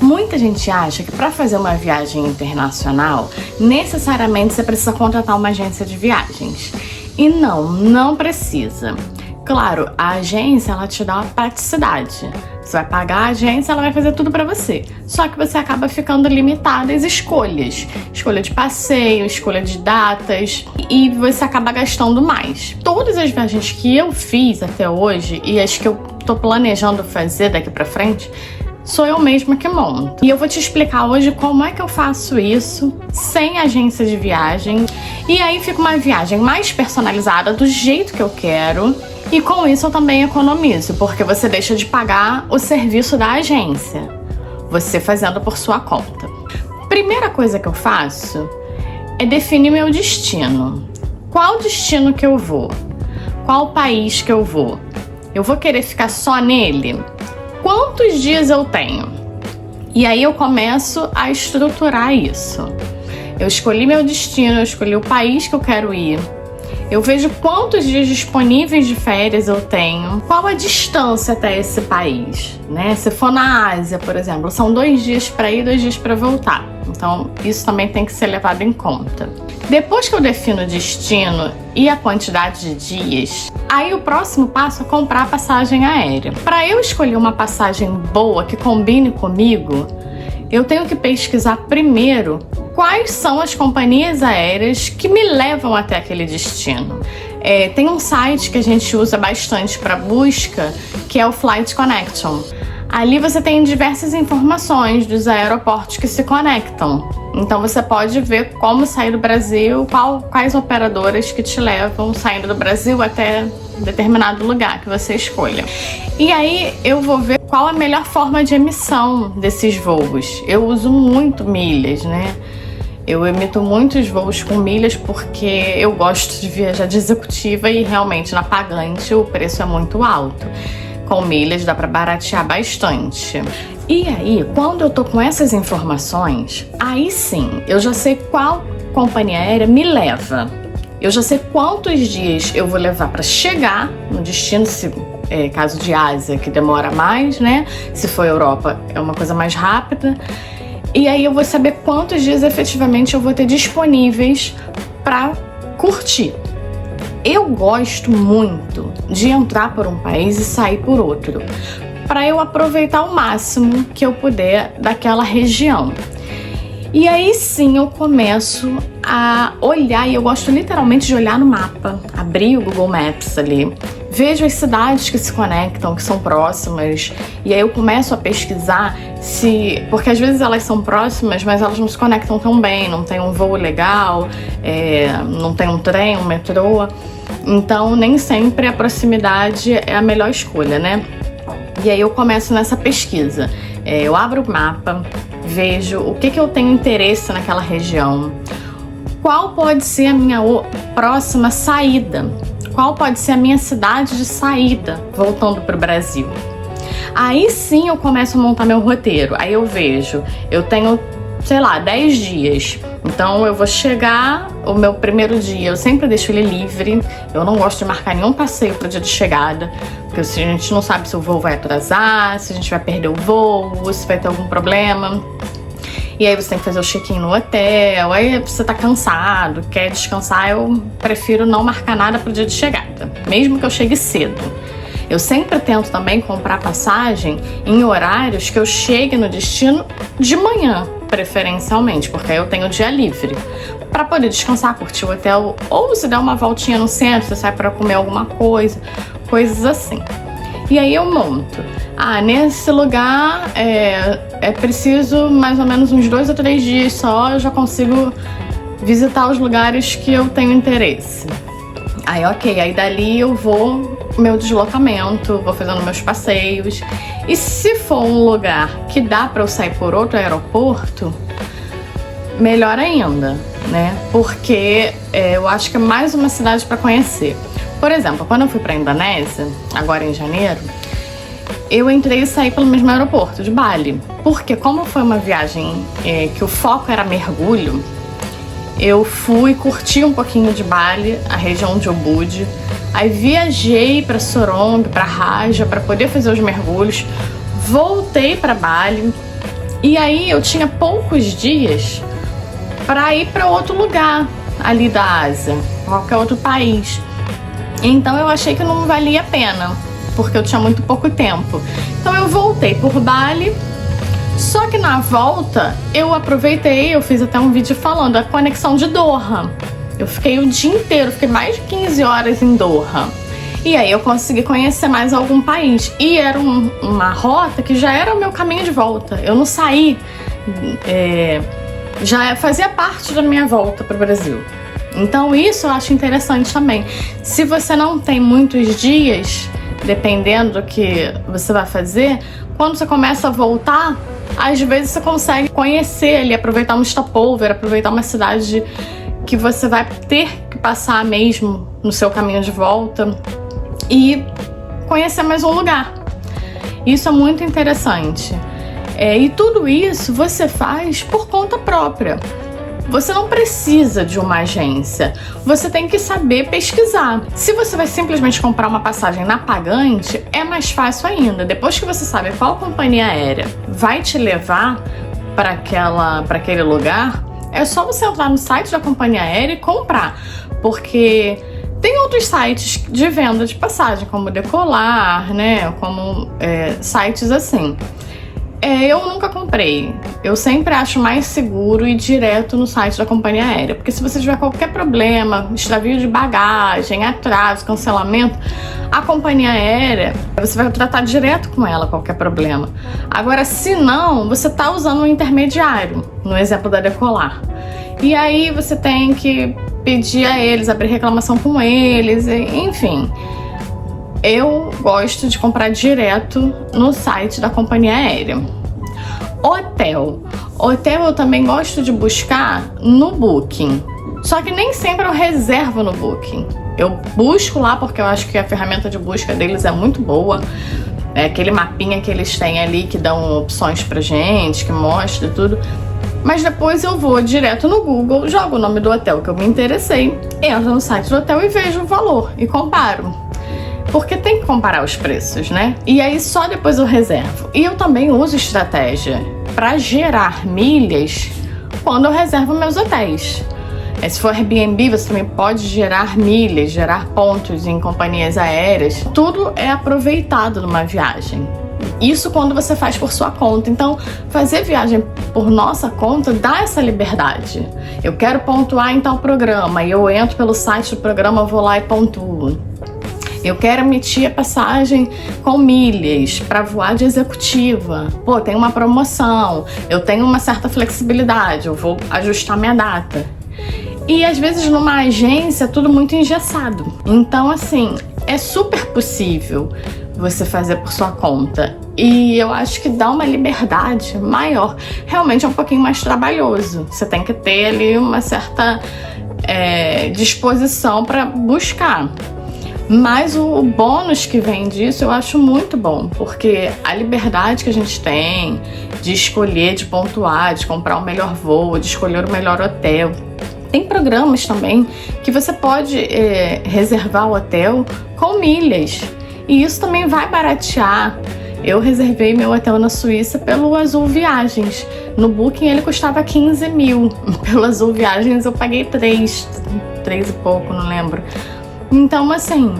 Muita gente acha que para fazer uma viagem internacional, necessariamente você precisa contratar uma agência de viagens. E não precisa. Claro, a agência ela te dá uma praticidade. Você vai pagar a agência, ela vai fazer tudo pra você. Só que você acaba ficando limitada às escolhas. Escolha de passeio, escolha de datas, e você acaba gastando mais. Todas as viagens que eu fiz até hoje e as que eu tô planejando fazer daqui pra frente, sou eu mesma que monto. E eu vou te explicar hoje como é que eu faço isso sem agência de viagem. E aí fica uma viagem mais personalizada do jeito que eu quero. E com isso eu também economizo, porque você deixa de pagar o serviço da agência, você fazendo por sua conta. Primeira coisa que eu faço é definir meu destino. Qual destino que eu vou? Qual país que eu vou? Eu vou querer ficar só nele? Quantos dias eu tenho? E aí eu começo a estruturar isso. Eu escolhi meu destino, eu escolhi o país que eu quero ir. Eu vejo quantos dias disponíveis de férias eu tenho, qual a distância até esse país, né? Se for na Ásia, por exemplo, são 2 dias para ir, 2 dias para voltar. Então, isso também tem que ser levado em conta. Depois que eu defino o destino e a quantidade de dias, aí o próximo passo é comprar a passagem aérea. Para eu escolher uma passagem boa que combine comigo, eu tenho que pesquisar primeiro quais são as companhias aéreas que me levam até aquele destino. Tem um site que a gente usa bastante para busca, que é o Flight Connection. Ali você tem diversas informações dos aeroportos que se conectam. Então você pode ver como sair do Brasil, quais operadoras que te levam saindo do Brasil até determinado lugar que você escolha. E aí eu vou ver qual a melhor forma de emissão desses voos. Eu uso muito milhas, né? Eu emito muitos voos com milhas porque eu gosto de viajar de executiva e realmente na pagante o preço é muito alto. Com milhas dá para baratear bastante. E aí, quando eu tô com essas informações, aí sim, eu já sei qual companhia aérea me leva. Eu já sei quantos dias eu vou levar para chegar no destino, se caso de Ásia, que demora mais, né? Se for Europa, é uma coisa mais rápida. E aí eu vou saber quantos dias efetivamente eu vou ter disponíveis para curtir. Eu gosto muito de entrar por um país e sair por outro, para eu aproveitar o máximo que eu puder daquela região. E aí sim eu começo a olhar, e eu gosto literalmente de olhar no mapa, abrir o Google Maps ali, vejo as cidades que se conectam, que são próximas, e aí eu começo a pesquisar porque às vezes elas são próximas, mas elas não se conectam tão bem, não tem um voo legal, não tem um trem, um metrô, então nem sempre a proximidade é a melhor escolha, né? E aí eu começo nessa pesquisa, eu abro o mapa, vejo o que eu tenho interesse naquela região, qual pode ser a minha próxima saída, qual pode ser a minha cidade de saída voltando para o Brasil. Aí sim eu começo a montar meu roteiro, aí eu vejo, eu tenho, 10 dias, então eu vou chegar, o meu primeiro dia eu sempre deixo ele livre, eu não gosto de marcar nenhum passeio para o dia de chegada, porque a gente não sabe se o voo vai atrasar, se a gente vai perder o voo, se vai ter algum problema. E aí você tem que fazer o check-in no hotel, aí você tá cansado, quer descansar, eu prefiro não marcar nada pro dia de chegada, mesmo que eu chegue cedo. Eu sempre tento também comprar passagem em horários que eu chegue no destino de manhã, preferencialmente, porque aí eu tenho o dia livre, para poder descansar, curtir o hotel, ou se der uma voltinha no centro, você sai para comer alguma coisa, coisas assim. E aí eu monto. Nesse lugar é preciso mais ou menos uns 2 ou 3 dias só, eu já consigo visitar os lugares que eu tenho interesse. Aí ok, aí dali eu vou meu deslocamento, vou fazendo meus passeios. E se for um lugar que dá para eu sair por outro aeroporto, melhor ainda, né? Porque eu acho que é mais uma cidade para conhecer. Por exemplo, quando eu fui para a Indonésia, agora em janeiro, eu entrei e saí pelo mesmo aeroporto de Bali. Porque como foi uma viagem que o foco era mergulho, eu fui curtir um pouquinho de Bali, a região de Ubud. Aí viajei para Sorong, para Raja, para poder fazer os mergulhos. Voltei para Bali E aí eu tinha poucos dias para ir para outro lugar ali da Ásia, qualquer outro país. Então eu achei que não valia a pena, porque eu tinha muito pouco tempo. Então eu voltei por Bali, só que na volta eu aproveitei, eu fiz até um vídeo falando a conexão de Doha. Eu fiquei o dia inteiro, fiquei mais de 15 horas em Doha. E aí eu consegui conhecer mais algum país. E era uma rota que já era o meu caminho de volta. Eu não saí, já fazia parte da minha volta para o Brasil. Então isso eu acho interessante também. Se você não tem muitos dias, dependendo do que você vai fazer, quando você começa a voltar, às vezes você consegue conhecer ali, aproveitar um stopover, aproveitar uma cidade que você vai ter que passar mesmo no seu caminho de volta e conhecer mais um lugar. Isso é muito interessante. E tudo isso você faz por conta própria. Você não precisa de uma agência, você tem que saber pesquisar. Se você vai simplesmente comprar uma passagem na pagante, é mais fácil ainda. Depois que você sabe qual companhia aérea vai te levar para aquele lugar, é só você entrar no site da companhia aérea e comprar. Porque tem outros sites de venda de passagem, como Decolar, né? Como sites assim. Eu nunca comprei. Eu sempre acho mais seguro ir direto no site da companhia aérea. Porque se você tiver qualquer problema, extravio de bagagem, atraso, cancelamento, a companhia aérea, você vai tratar direto com ela qualquer problema. Agora, se não, você tá usando um intermediário, no exemplo da Decolar. E aí você tem que pedir a eles, abrir reclamação com eles, enfim. Eu gosto de comprar direto no site da companhia aérea. Hotel eu também gosto de buscar no Booking. Só que nem sempre eu reservo no Booking. Eu busco lá porque eu acho que a ferramenta de busca deles é muito boa. É aquele mapinha que eles têm ali que dão opções pra gente, que mostra tudo. Mas depois eu vou direto no Google, jogo o nome do hotel que eu me interessei, entro no site do hotel e vejo o valor e comparo. Porque tem que comparar os preços, né? E aí só depois eu reservo. E eu também uso estratégia para gerar milhas quando eu reservo meus hotéis. Se for Airbnb, você também pode gerar milhas, gerar pontos em companhias aéreas. Tudo é aproveitado numa viagem. Isso quando você faz por sua conta. Então, fazer viagem por nossa conta dá essa liberdade. Eu quero pontuar em tal programa e eu entro pelo site do programa, vou lá e pontuo. Eu quero emitir a passagem com milhas para voar de executiva. Pô, tem uma promoção, eu tenho uma certa flexibilidade, eu vou ajustar minha data. E às vezes numa agência é tudo muito engessado. Então, assim, é super possível você fazer por sua conta. E eu acho que dá uma liberdade maior. Realmente é um pouquinho mais trabalhoso. Você tem que ter ali uma certa disposição para buscar. Mas o bônus que vem disso eu acho muito bom, porque a liberdade que a gente tem de escolher, de pontuar, de comprar o melhor voo, de escolher o melhor hotel. Tem programas também que você pode reservar o hotel com milhas, e isso também vai baratear. Eu reservei meu hotel na Suíça pelo Azul Viagens. No Booking ele custava 15 mil, pelo Azul Viagens eu paguei 3 e pouco, não lembro. Então, assim,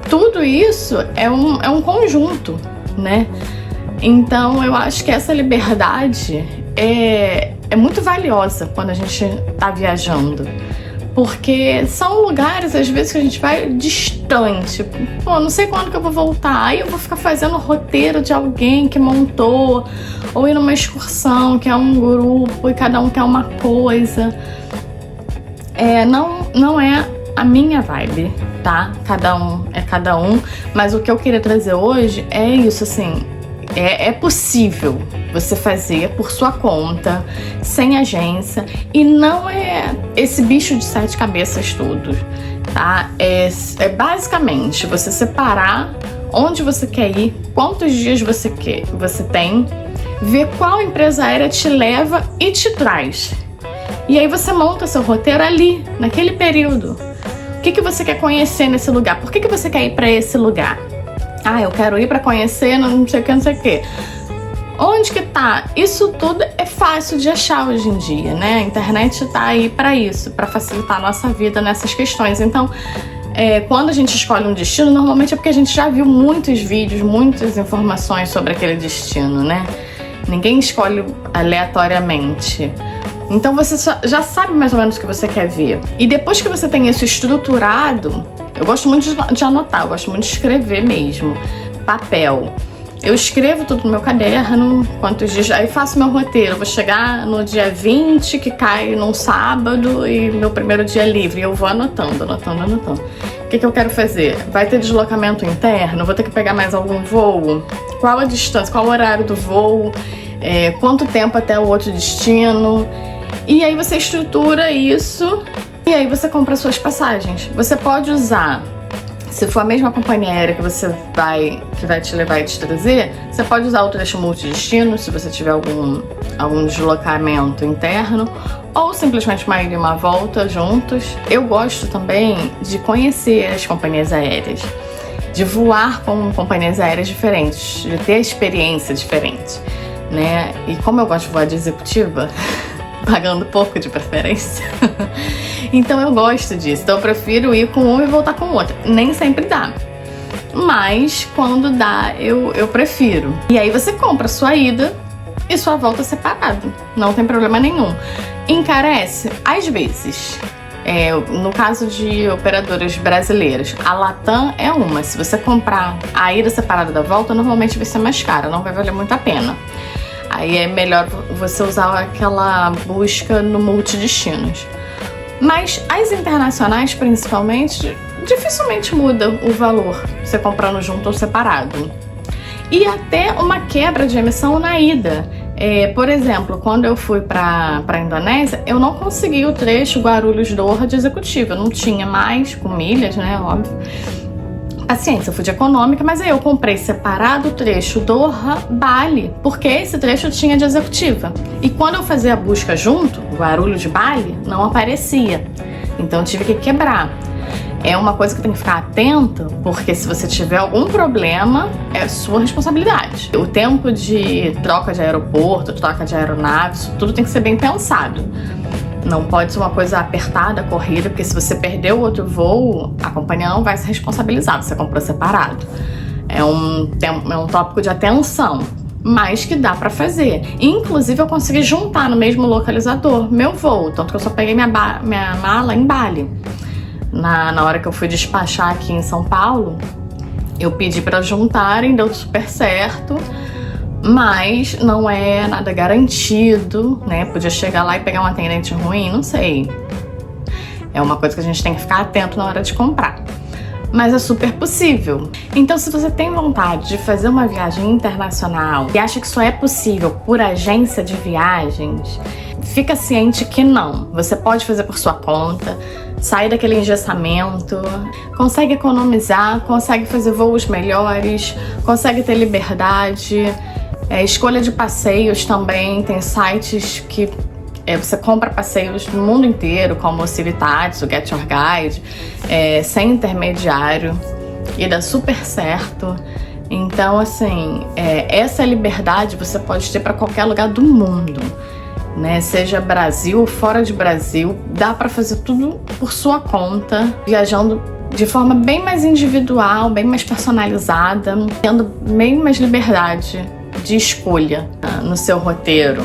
tudo isso é um conjunto, né? Então, eu acho que essa liberdade é muito valiosa quando a gente tá viajando. Porque são lugares, às vezes, que a gente vai distante. Pô, não sei quando que eu vou voltar. Aí eu vou ficar fazendo o roteiro de alguém que montou. Ou ir numa excursão, que é um grupo, e cada um quer uma coisa. Não é a minha vibe, tá? Cada um é cada um, mas o que eu queria trazer hoje é isso, assim, é possível você fazer por sua conta, sem agência, e não é esse bicho de 7 cabeças tudo, tá? É basicamente você separar onde você quer ir, quantos dias você tem, ver qual empresa aérea te leva e te traz. E aí você monta seu roteiro ali, naquele período. O que você quer conhecer nesse lugar? Por que você quer ir para esse lugar? Ah, eu quero ir para conhecer não sei o que, não sei o que. Onde que tá? Isso tudo é fácil de achar hoje em dia, né? A internet tá aí para isso, para facilitar a nossa vida nessas questões. Então, quando a gente escolhe um destino, normalmente é porque a gente já viu muitos vídeos, muitas informações sobre aquele destino, né? Ninguém escolhe aleatoriamente. Então você já sabe mais ou menos o que você quer ver. E depois que você tem isso estruturado, eu gosto muito de anotar, eu gosto muito de escrever mesmo. Papel. Eu escrevo tudo no meu caderno, quantos dias, aí faço meu roteiro. Eu vou chegar no dia 20, que cai num sábado, e meu primeiro dia é livre. Eu vou anotando. O que eu quero fazer? Vai ter deslocamento interno? Vou ter que pegar mais algum voo? Qual a distância? Qual o horário do voo? Quanto tempo até o outro destino? E aí você estrutura isso e aí você compra suas passagens. Você pode usar, se for a mesma companhia aérea que vai te levar e te trazer, você pode usar o trecho multidestino se você tiver algum deslocamento interno, ou simplesmente uma ida e uma volta juntos. Eu gosto também de conhecer as companhias aéreas, de voar com companhias aéreas diferentes, de ter experiência diferente, né? E como eu gosto de voar de executiva, pagando pouco de preferência, então eu gosto disso. Então eu prefiro ir com um e voltar com o outro. Nem sempre dá, mas quando dá, eu prefiro. E aí você compra sua ida e sua volta separado, não tem problema nenhum. Encarece? Às vezes. No caso de operadoras brasileiras, a Latam é uma. Se você comprar a ida separada da volta, normalmente vai ser mais cara, não vai valer muito a pena. Aí é melhor você usar aquela busca no multidestinos. Mas as internacionais, principalmente, dificilmente muda o valor, você comprando junto ou separado. E até uma quebra de emissão na ida. Por exemplo, quando eu fui para a Indonésia, eu não consegui o trecho Guarulhos-Doha de executiva. Eu não tinha mais, com milhas, né, óbvio. Paciência, eu fui de econômica, mas aí eu comprei separado o trecho Doha-Bali, porque esse trecho tinha de executiva. E quando eu fazia a busca junto, Guarulhos de Bali, não aparecia. Então eu tive que quebrar. É uma coisa que tem que ficar atento, porque se você tiver algum problema, é sua responsabilidade. O tempo de troca de aeroporto, troca de aeronave, isso tudo tem que ser bem pensado. Não pode ser uma coisa apertada, corrida, porque se você perdeu outro voo, a companhia não vai se responsabilizar, você comprou separado. É um tópico de atenção, mas que dá pra fazer. Inclusive, eu consegui juntar no mesmo localizador meu voo, tanto que eu só peguei minha mala em Bali. Na hora que eu fui despachar aqui em São Paulo, eu pedi pra juntarem, deu super certo. Mas não é nada garantido, né? Podia chegar lá e pegar um atendente ruim, não sei. É uma coisa que a gente tem que ficar atento na hora de comprar. Mas é super possível. Então, se você tem vontade de fazer uma viagem internacional e acha que só é possível por agência de viagens, fica ciente que não. Você pode fazer por sua conta, sair daquele engessamento, consegue economizar, consegue fazer voos melhores, consegue ter liberdade. Escolha de passeios também, tem sites que você compra passeios no mundo inteiro, como o Civitatis, o Get Your Guide, sem intermediário, e dá super certo. Então, assim, essa liberdade você pode ter para qualquer lugar do mundo, né? Seja Brasil ou fora de Brasil, dá para fazer tudo por sua conta, viajando de forma bem mais individual, bem mais personalizada, tendo bem mais liberdade de escolha no seu roteiro.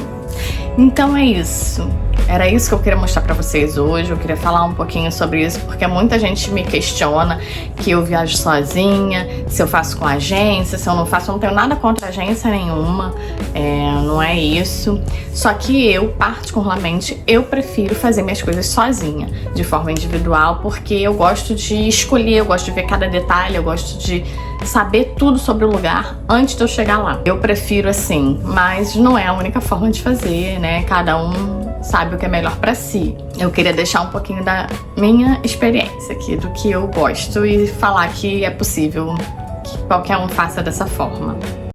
Então é isso. Era isso que eu queria mostrar pra vocês hoje. Eu queria falar um pouquinho sobre isso, porque muita gente me questiona que eu viajo sozinha, se eu faço com agência, se eu não faço. Eu não tenho nada contra agência nenhuma, não é isso. Só que eu, particularmente, eu prefiro fazer minhas coisas sozinha, de forma individual, porque eu gosto de escolher, eu gosto de ver cada detalhe, eu gosto de saber tudo sobre o lugar antes de eu chegar lá. Eu prefiro assim, mas não é a única forma de fazer, né? Cada um sabe o que é melhor pra si. Eu queria deixar um pouquinho da minha experiência aqui, do que eu gosto, e falar que é possível que qualquer um faça dessa forma.